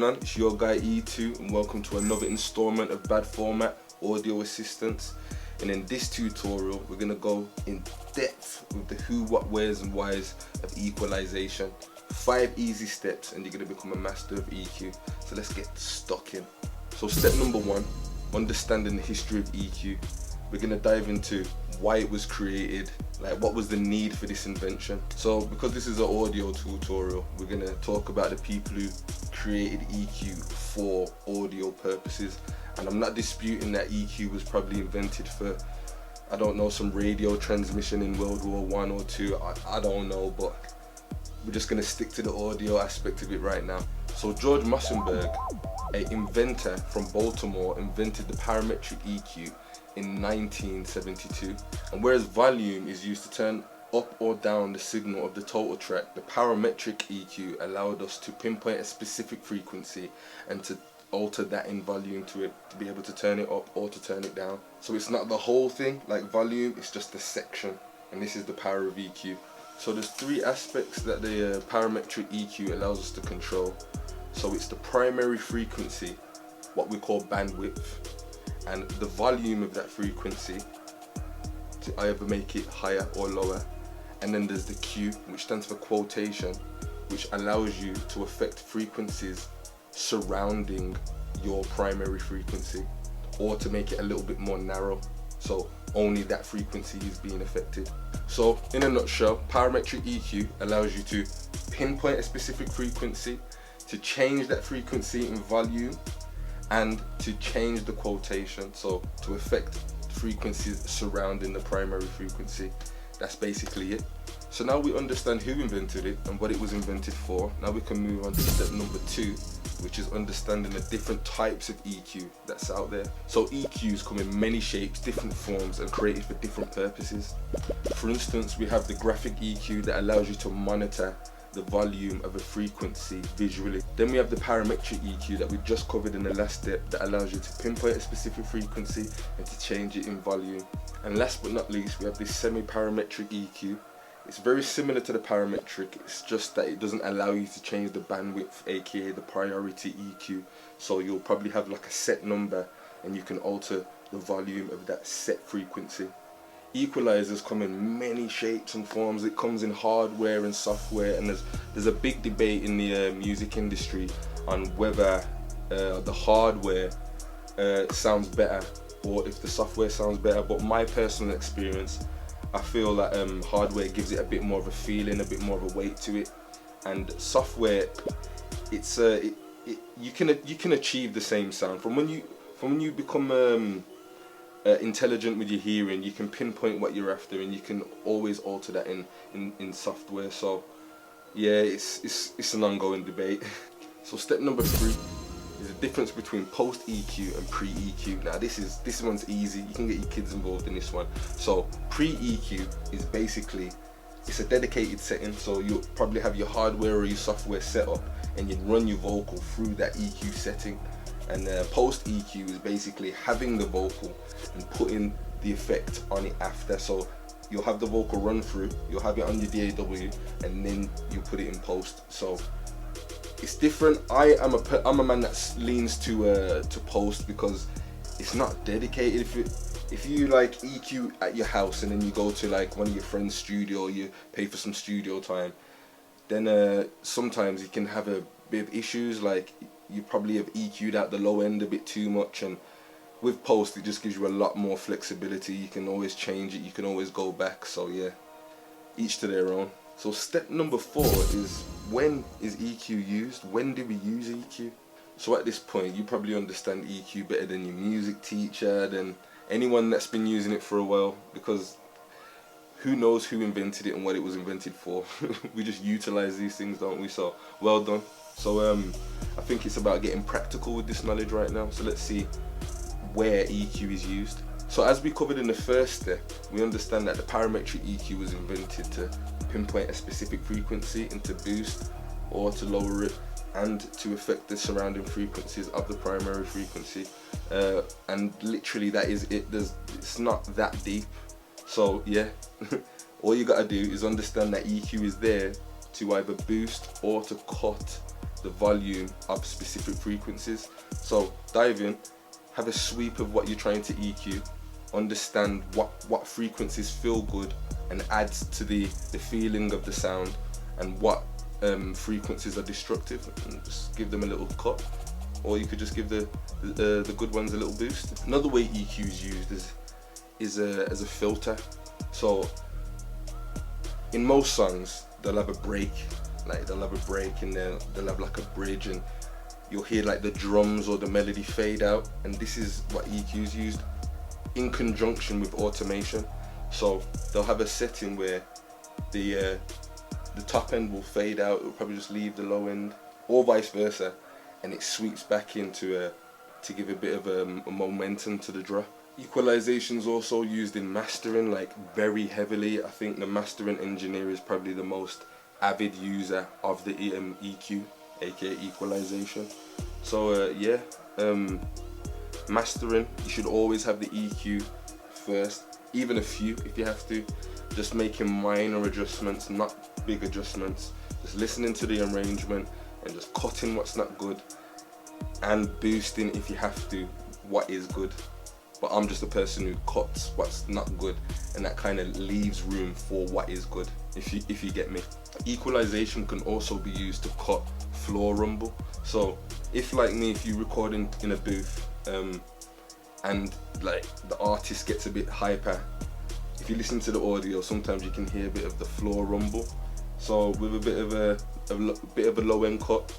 going on? It's your guy E2 and welcome to another installment of Bad Format Audio Assistance. And in this tutorial we're going to go in depth with the who, what, wheres and whys of equalisation. 5 easy steps and you're going to become a master of EQ. So let's get stuck in. So step number 1, understanding the history of EQ. We're going to dive into why it was created, like what was the need for this invention. So because this is an audio tutorial, we're going to talk about the people who created EQ for audio purposes. And I'm not disputing that EQ was probably invented for, I don't know, some radio transmission in World War I or II, I don't know, but we're just going to stick to the audio aspect of it right now. So George Mossenberg, an inventor from Baltimore, invented the parametric EQ in 1972. And whereas volume is used to turn up or down the signal of the total track, the parametric EQ allowed us to pinpoint a specific frequency and to alter that in volume to it, to be able to turn it up or to turn it down. So it's not the whole thing like volume, it's just a section, and this is the power of EQ. So there's 3 aspects that the parametric EQ allows us to control. So it's the primary frequency, what we call bandwidth, and the volume of that frequency to either make it higher or lower. And then there's the Q, which stands for quotation, which allows you to affect frequencies surrounding your primary frequency, or to make it a little bit more narrow, so only that frequency is being affected. So in a nutshell, parametric EQ allows you to pinpoint a specific frequency, to change that frequency in volume, and to change the quotation, so to affect frequencies surrounding the primary frequency. That's basically it. So now we understand who invented it and what it was invented for. Now we can move on to step number 2, which is understanding the different types of EQ that's out there. So EQs come in many shapes, different forms, and created for different purposes. For instance, we have the graphic EQ that allows you to monitor the volume of a frequency visually. Then we have the parametric EQ that we just covered in the last step, that allows you to pinpoint a specific frequency and to change it in volume. And last but not least, we have this semi-parametric EQ. It's very similar to the parametric, it's just that it doesn't allow you to change the bandwidth, aka the priority EQ. So you'll probably have like a set number and you can alter the volume of that set frequency. Equalizers come in many shapes and forms. It comes in hardware and software, and there's a big debate in the music industry on whether the hardware sounds better or if the software sounds better. But my personal experience, I feel that hardware gives it a bit more of a feeling, a bit more of a weight to it, and software, it's you can achieve the same sound from when you become intelligent with your hearing. You can pinpoint what you're after, and you can always alter that in software. So yeah, it's an ongoing debate. So step number 3 is the difference between post EQ and pre EQ. Now this one's easy, you can get your kids involved in this one. So pre EQ is basically, it's a dedicated setting, so you'll probably have your hardware or your software set up and you run your vocal through that EQ setting. And post EQ is basically having the vocal and putting the effect on it after. So you'll have the vocal run through, you'll have it on your DAW, and then you put it in post. So it's different. I'm a man that leans to post because it's not dedicated. If you like EQ at your house and then you go to like one of your friend's studio, you pay for some studio time, then sometimes you can have a bit of issues, like you probably have EQ'd out the low end a bit too much, and with post it just gives you a lot more flexibility. You can always change it, you can always go back. So yeah, each to their own. So step number 4 is, when is EQ used? When do we use EQ? So at this point you probably understand EQ better than your music teacher, than anyone that's been using it for a while, because who knows who invented it and what it was invented for. We just utilize these things, don't we? So well done. So I think it's about getting practical with this knowledge right now. So let's see where EQ is used. So as we covered in the first step, we understand that the parametric EQ was invented to pinpoint a specific frequency and to boost or to lower it, and to affect the surrounding frequencies of the primary frequency. And literally that is it. It's not that deep. So yeah, all you gotta do is understand that EQ is there to either boost or to cut the volume of specific frequencies. So dive in, have a sweep of what you're trying to EQ, understand what frequencies feel good and adds to the feeling of the sound, and what frequencies are destructive, and just give them a little cut. Or you could just give the good ones a little boost. Another way EQ is used is as a filter. So in most songs they'll have a break, and they'll have like a bridge, and you'll hear like the drums or the melody fade out, and this is what EQ is used in conjunction with automation. So they'll have a setting where the top end will fade out, it'll probably just leave the low end, or vice versa, and it sweeps back into to give a bit of a momentum to the drop. Equalization is also used in mastering, like very heavily. I think the mastering engineer is probably the most avid user of the EQ, aka equalization. So yeah, mastering, you should always have the EQ first, even a few if you have to. Just making minor adjustments, not big adjustments. Just listening to the arrangement and just cutting what's not good, and boosting if you have to what is good. But I'm just a person who cuts what's not good, and that kind of leaves room for what is good, if you get me. Equalization can also be used to cut floor rumble. So if, like me, if you record in a booth and like the artist gets a bit hyper, if you listen to the audio, sometimes you can hear a bit of the floor rumble. So with a bit of a low end cut,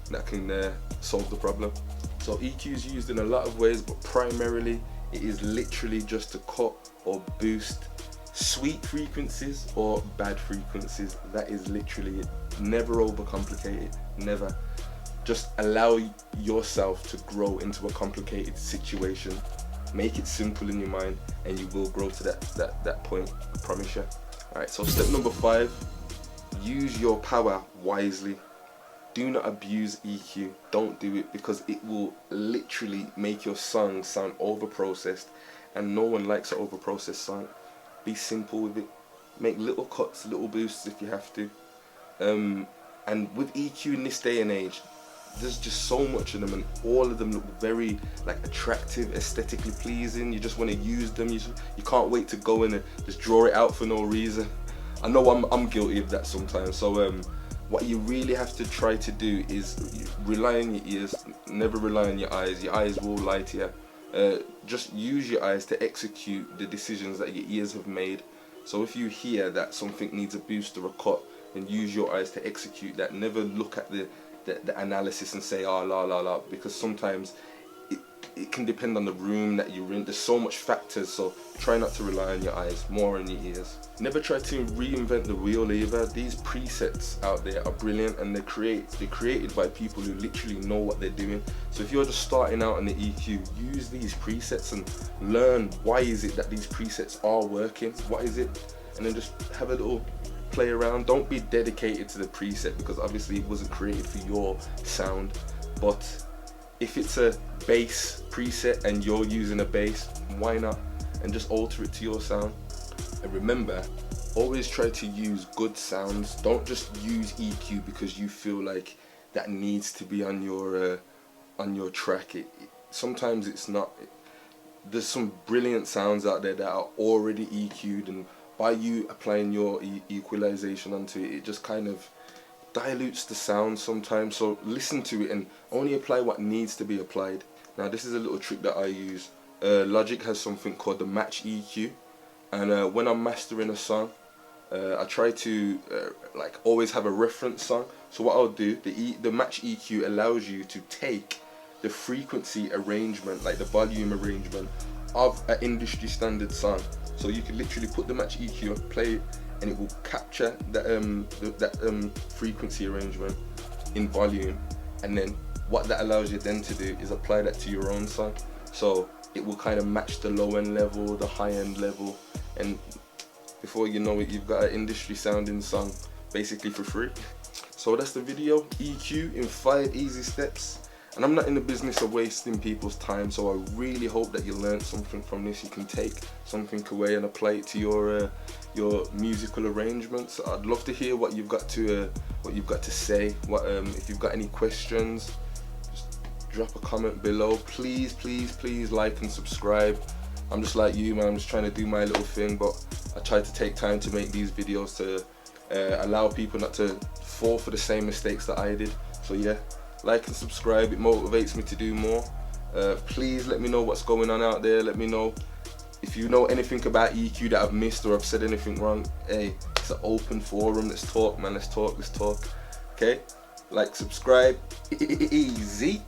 that can solve the problem. So EQ is used in a lot of ways, but primarily it is literally just to cut or boost sweet frequencies or bad frequencies. That is literally it. Never overcomplicate it, never. Just allow yourself to grow into a complicated situation. Make it simple in your mind, and you will grow to that point, I promise you. Alright, so step number 5, use your power wisely. Do not abuse EQ. Don't do it, because it will literally make your song sound over-processed, and no one likes an over-processed song. Be simple with it. Make little cuts, little boosts if you have to. And with EQ in this day and age, there's just so much of them, and all of them look very like attractive, aesthetically pleasing. You just want to use them. You can't wait to go in and just draw it out for no reason. I know I'm guilty of that sometimes. So what you really have to try to do is rely on your ears, never rely on your eyes. Your eyes will lie to you. Just use your eyes to execute the decisions that your ears have made. So if you hear that something needs a boost or a cut, then use your eyes to execute that. Never look at the analysis and say, oh, la la la, because sometimes it can depend on the room that you're in. There's so much factors, so try not to rely on your eyes, more on your ears. Never try to reinvent the wheel either. These presets out there are brilliant, and they're created by people who literally know what they're doing. So if you're just starting out on the EQ, use these presets and learn why is it that these presets are working, what is it, and then just have a little play around. Don't be dedicated to the preset, because obviously it wasn't created for your sound. But if it's a bass preset and you're using a bass, why not? And just alter it to your sound. And remember, always try to use good sounds. Don't just use EQ because you feel like that needs to be on your track. Sometimes it's not. There's some brilliant sounds out there that are already EQ'd, and by you applying your equalization onto it, it just kind of dilutes the sound sometimes. So listen to it and only apply what needs to be applied. Now this is a little trick that I use. Logic has something called the match EQ, and when I'm mastering a song, I try to like always have a reference song. So what I'll do, the match EQ allows you to take the frequency arrangement, like the volume arrangement of an industry standard song. So you can literally put the match EQ, play it, and it will capture that frequency arrangement in volume. And then what that allows you then to do is apply that to your own song. So it will kind of match the low end level, the high end level, and before you know it, you've got an industry sounding song basically for free. So that's the video, EQ in 5 easy steps. And I'm not in the business of wasting people's time, so I really hope that you learned something from this. You can take something away and apply it to your musical arrangements. I'd love to hear what you've got to say. What if you've got any questions, just drop a comment below. Please, please, please like and subscribe. I'm just like you, man. I'm just trying to do my little thing, but I try to take time to make these videos to allow people not to fall for the same mistakes that I did. So yeah, like and subscribe. It motivates me to do more. Please let me know what's going on out there. Let me know if you know anything about EQ that I've missed or I've said anything wrong. Hey, it's an open forum. Let's talk, man. Let's talk. Okay? Like, subscribe. Easy.